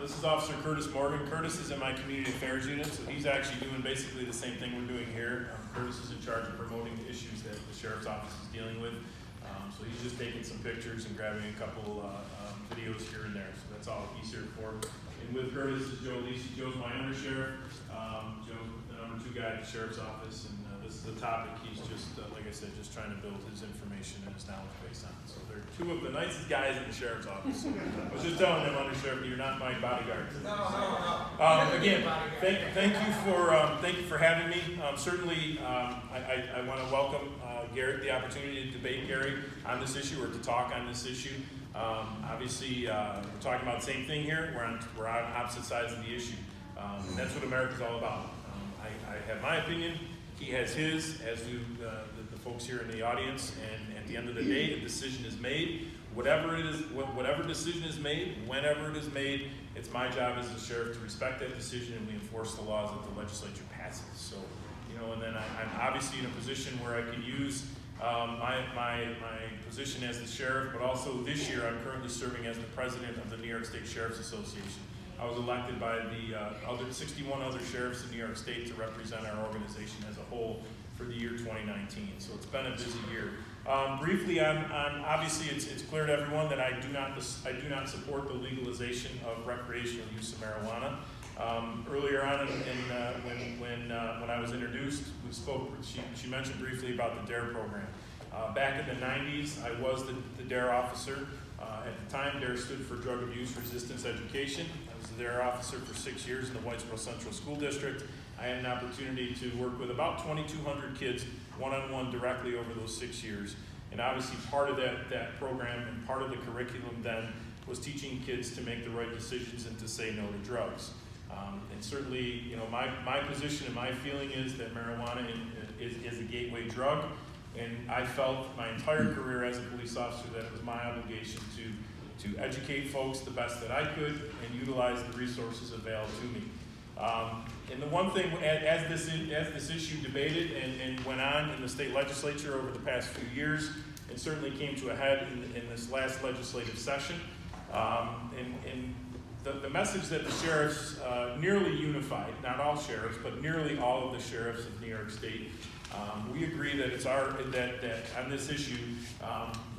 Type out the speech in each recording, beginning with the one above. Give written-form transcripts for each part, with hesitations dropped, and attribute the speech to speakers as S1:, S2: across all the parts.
S1: This is Officer Curtis Morgan. Curtis is in my community affairs unit, so he's actually doing basically the same thing we're doing here. Curtis is in charge of promoting the issues that the sheriff's office is dealing with. So he's just taking some pictures and grabbing a couple videos here and there. So that's all he's here for. And with Curtis is Joe Lisi. Joe's my undersheriff. Joe's the number 2 guy at the sheriff's office, and this is the topic he's just, like I said, just trying to build his information and his knowledge base on. So they're 2 of the nicest guys in the sheriff's office. So I was just telling them, undersheriff, you're not my bodyguard. No. Again, thank you for having me. Certainly, I want to welcome Garrett the opportunity to debate Gary on this issue or to talk on this issue. Obviously, we're talking about the same thing here. We're on opposite sides of the issue. And that's what America's all about. I have my opinion. He has his, as do the folks here in the audience. And at the end of the day, a decision is made. Whatever decision is made, whenever it is made, it's my job as a sheriff to respect that decision, and we enforce the laws that the legislature passes. So, and then I'm obviously in a position where I can use my position as the sheriff, but also this year I'm currently serving as the president of the New York State Sheriff's Association. I was elected by the 61 other sheriffs in New York State to represent our organization as a whole for the year 2019. So it's been a busy year. Briefly, obviously it's clear to everyone that I do not support the legalization of recreational use of marijuana. Earlier on, when I was introduced, we spoke. She mentioned briefly about the DARE program. Back in the 90s, I was the DARE officer. At the time, DARE stood for Drug Abuse Resistance Education. I was the DARE officer for 6 years in the Whitesboro Central School District. I had an opportunity to work with about 2,200 kids one-on-one directly over those 6 years. And obviously part of that program and part of the curriculum then was teaching kids to make the right decisions and to say no to drugs. And certainly, my position and my feeling is that marijuana is a gateway drug. And I felt my entire career as a police officer that it was my obligation to educate folks the best that I could and utilize the resources available to me. And the one thing, as this issue debated and went on in the state legislature over the past few years, and certainly came to a head in this last legislative session, and the message that the sheriffs nearly unified, not all sheriffs, but nearly all of the sheriffs of New York State, we agree that that on this issue,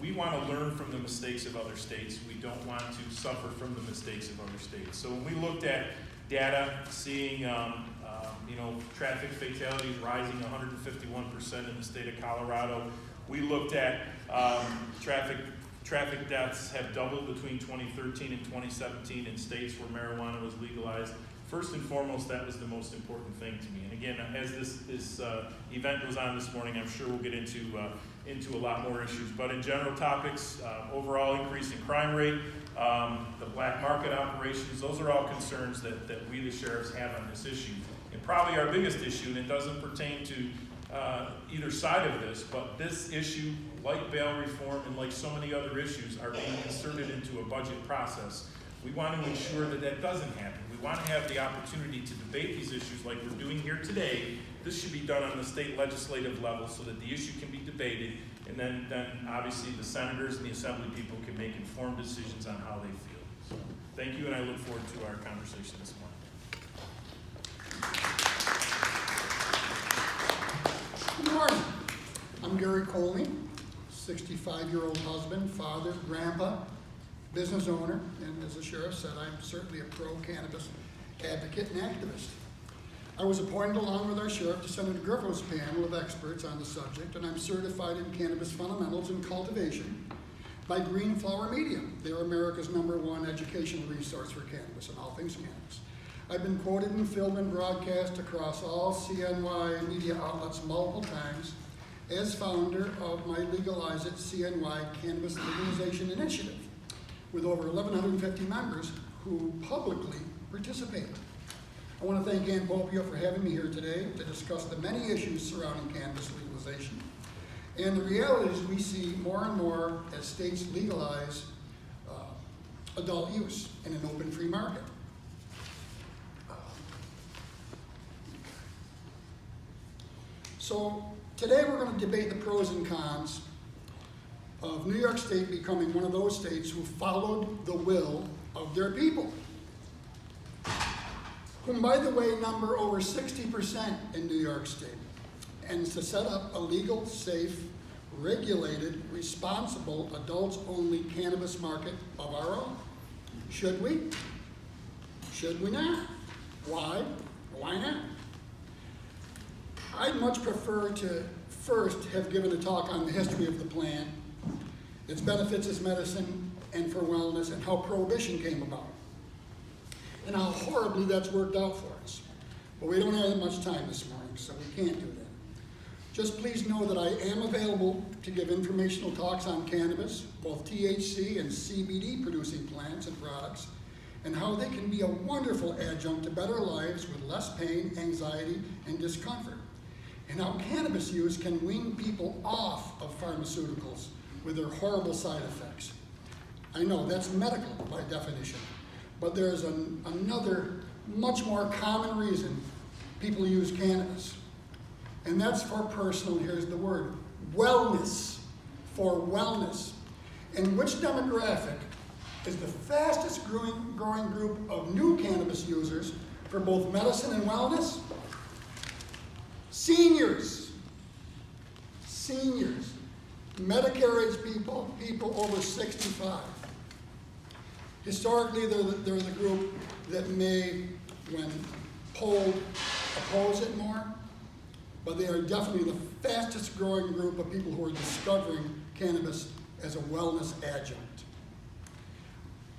S1: we want to learn from the mistakes of other states. We don't want to suffer from the mistakes of other states. So when we looked at data, seeing traffic fatalities rising 151% in the state of Colorado, we looked at traffic deaths have doubled between 2013 and 2017 in states where marijuana was legalized. First and foremost, that was the most important thing to me. And again, as this event goes on this morning, I'm sure we'll get into a lot more issues. But in general topics, overall increase in crime rate, the black market operations, those are all concerns that we, the sheriffs, have on this issue. And probably our biggest issue, and it doesn't pertain to either side of this, but this issue, like bail reform and like so many other issues, are being inserted into a budget process. We want to ensure that that doesn't happen. We want to have the opportunity to debate these issues like we're doing here today. This should be done on the state legislative level so that the issue can be debated, and then obviously the senators and the assembly people can make informed decisions on how they feel. So thank you, and I look forward to our conversation this morning.
S2: Good morning. I'm Gary Colmey, 65-year-old husband, father, grandpa, business owner, and as the sheriff said, I'm certainly a pro-cannabis advocate and activist. I was appointed along with our sheriff to Senator Griffith's panel of experts on the subject, and I'm certified in cannabis fundamentals and cultivation by Green Flower Media. They're America's #1 educational resource for cannabis and all things cannabis. I've been quoted and filmed and broadcast across all CNY media outlets multiple times as founder of my Legalize It CNY Cannabis Legalization Initiative, with over 1,150 members who publicly participate. I want to thank Ann Popio for having me here today to discuss the many issues surrounding cannabis legalization and the realities we see more and more as states legalize adult use in an open free market. So today we're going to debate the pros and cons of New York State becoming one of those states who followed the will of their people. whom, by the way, number over 60% in New York State, and to set up a legal, safe, regulated, responsible, adults-only cannabis market of our own. Should we? Should we not? Why? Why not? I'd much prefer to first have given a talk on the history of the plant, its benefits as medicine and for wellness, and how prohibition came about, and how horribly that's worked out for us. But we don't have that much time this morning, so we can't do that. Just please know that I am available to give informational talks on cannabis, both THC and CBD producing plants and products, and how they can be a wonderful adjunct to better lives with less pain, anxiety, and discomfort, and how cannabis use can wean people off of pharmaceuticals with their horrible side effects. I know that's medical by definition, but there's another much more common reason people use cannabis. And that's for personal, here's the word, wellness, for wellness. And which demographic is the fastest growing group of new cannabis users for both medicine and wellness? Seniors. Seniors. Medicare-age people, people over 65. Historically, they're the group that may, when polled, oppose it more, but they are definitely the fastest growing group of people who are discovering cannabis as a wellness adjunct.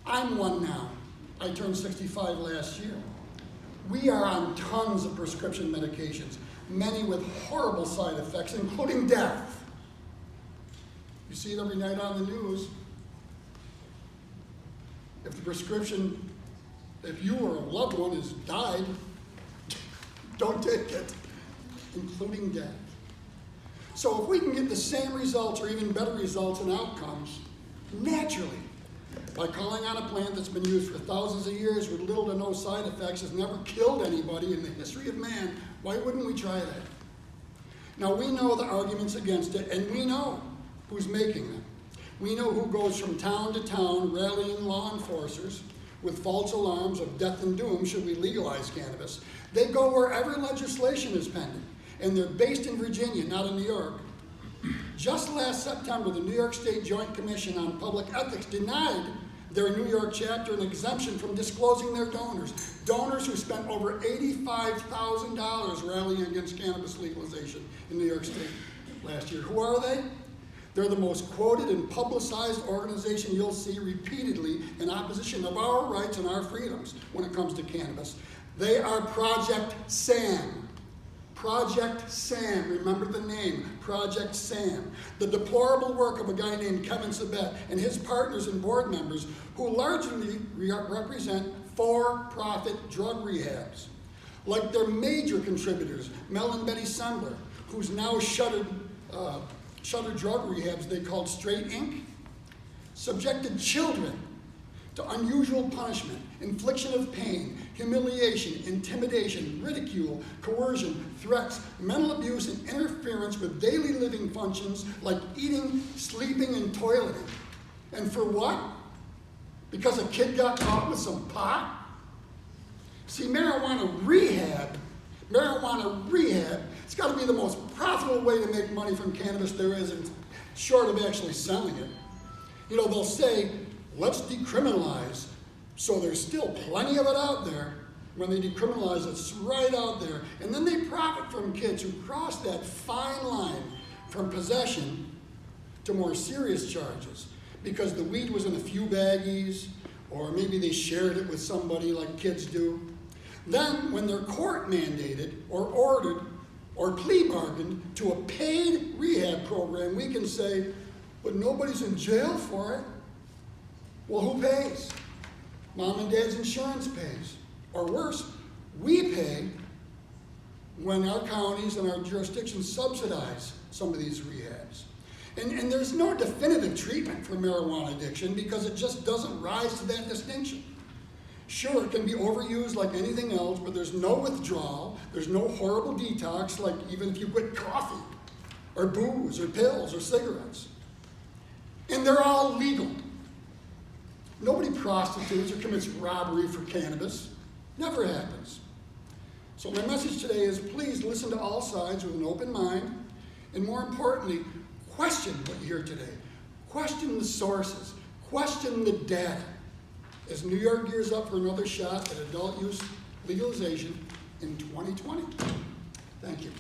S2: I'm one now. I turned 65 last year. We are on tons of prescription medications, many with horrible side effects, including death. You see it every night on the news. If the prescription, if you or a loved one has died, don't take it, including death. So if we can get the same results or even better results and outcomes, naturally, by calling on a plant that's been used for thousands of years with little to no side effects, has never killed anybody in the history of man, why wouldn't we try that? Now we know the arguments against it, and we know who's making them. We know who goes from town to town rallying law enforcers with false alarms of death and doom should we legalize cannabis. They go wherever legislation is pending, and they're based in Virginia, not in New York. Just last September, the New York State Joint Commission on Public Ethics denied their New York chapter an exemption from disclosing their donors. Donors who spent over $85,000 rallying against cannabis legalization in New York State last year. Who are they? They're the most quoted and publicized organization you'll see repeatedly in opposition of our rights and our freedoms when it comes to cannabis. They are Project SAM. Project SAM, remember the name, Project SAM. The deplorable work of a guy named Kevin Sabet and his partners and board members who largely represent for-profit drug rehabs. Like their major contributors, Mel and Betty Sembler, who's now shuttered drug rehabs they called Straight Inc., subjected children to unusual punishment, infliction of pain, humiliation, intimidation, ridicule, coercion, threats, mental abuse, and interference with daily living functions like eating, sleeping, and toileting. And for what? Because a kid got caught with some pot? See, marijuana rehab, it's got to be the most profitable way to make money from cannabis there is, short of actually selling it. You know, they'll say, let's decriminalize. So there's still plenty of it out there. When they decriminalize, it's right out there. And then they profit from kids who cross that fine line from possession to more serious charges because the weed was in a few baggies, or maybe they shared it with somebody like kids do. Then, when they're court mandated or ordered or plea bargained to a paid rehab program, we can say, but nobody's in jail for it. Well, who pays? Mom and dad's insurance pays. Or worse, we pay when our counties and our jurisdictions subsidize some of these rehabs. And there's no definitive treatment for marijuana addiction because it just doesn't rise to that distinction. Sure, it can be overused like anything else, but there's no withdrawal, there's no horrible detox like even if you quit coffee, or booze, or pills, or cigarettes. And they're all legal. Nobody prostitutes or commits robbery for cannabis. Never happens. So my message today is please listen to all sides with an open mind, and more importantly, question what you hear today. Question the sources, question the data. As New York gears up for another shot at adult use legalization in 2020. Thank you.